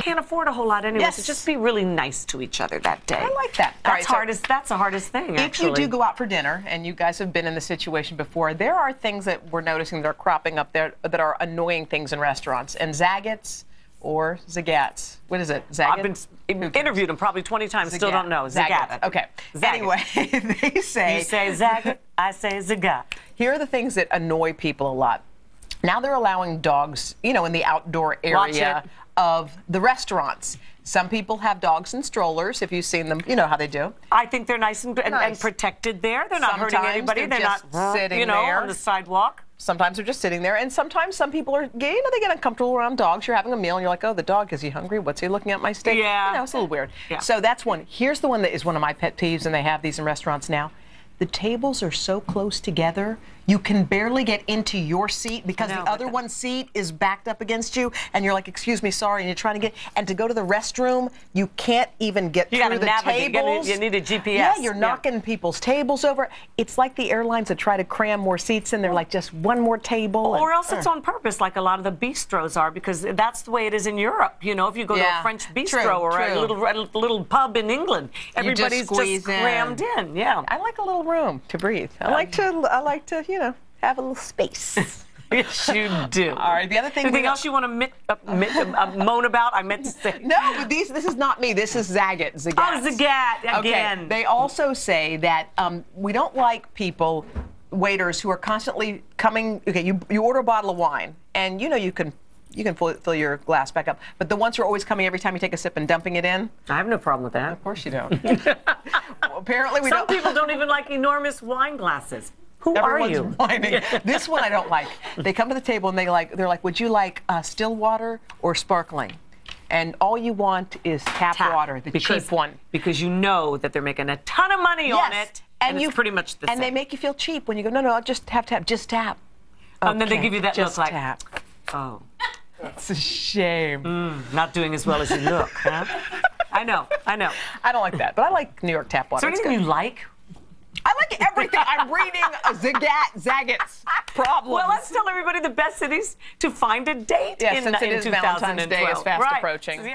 can't afford a whole lot anyway, Yes. so just be really nice to each other that day. I like that. That's that's the hardest thing, actually. If you do go out for dinner, and you guys have been in this situation before, there are things that we're noticing that are cropping up there that are annoying things in restaurants. And Zagats or Zagats. What is it? Zagat? I've been interviewed them probably 20 times, still don't know. Zagat. Okay. Zagat. Anyway, they say... You say Zagat, I say Zagat. Here are the things that annoy people a lot. Now they're allowing dogs, you know, in the outdoor area of the restaurants. Some people have dogs in strollers. If you've seen them, you know how they do. I think they're nice and protected there. They're not hurting anybody. They're not sitting you know, there on the sidewalk. Sometimes they're just sitting there, and sometimes some people are, you know, they get uncomfortable around dogs. You're having a meal, and you're like, oh, the dog, is he hungry? What's he looking at my steak? Yeah. You know, it's a little weird. Yeah. So that's one. Here's the one that is one of my pet peeves, and they have these in restaurants now. The tables are so close together, you can barely get into your seat because the other one's seat is backed up against you, and you're like, excuse me, sorry, and you're trying to get, and to go to the restroom, you can't even get through the tables. You need a GPS. Yeah, you're knocking people's tables over. It's like the airlines that try to cram more seats in. They're like, just one more table. Or else it's on purpose, like a lot of the bistros are, because that's the way it is in Europe. You know, if you go to a French bistro or a little pub in England, everybody's just crammed in. Yeah. I like a little room to breathe. I like to, you know, have a little space. Yes, you do. All right. The other thing. Anything else you want to moan about? I meant to say. No, but this is not me. This is Zagat. Zagat. Oh, Zagat again. Okay. They also say that we don't like people, waiters, who are constantly coming. Okay, you order a bottle of wine, and you know you can fill your glass back up. But the ones who are always coming every time you take a sip and dumping it in. I have no problem with that. Of course you don't. Well, apparently Some people don't even like enormous wine glasses. Who are you? Whining. This one I don't like. They come to the table and they're like, would you like still water or sparkling? And all you want is tap water, the cheap one. Because you know that they're making a ton of money on it, and it's pretty much the same. And they make you feel cheap when you go, no, I'll just tap, just tap. And then they give you that just look like, tap. Oh. It's a shame. Not doing as well as you look, huh? I know. I don't like that, but I like New York tap water. Is there anything you like? I like everything. I'm reading Zagat's problems. Well, let's tell everybody the best cities to find a date in since it is 2012. Valentine's Day is fast approaching.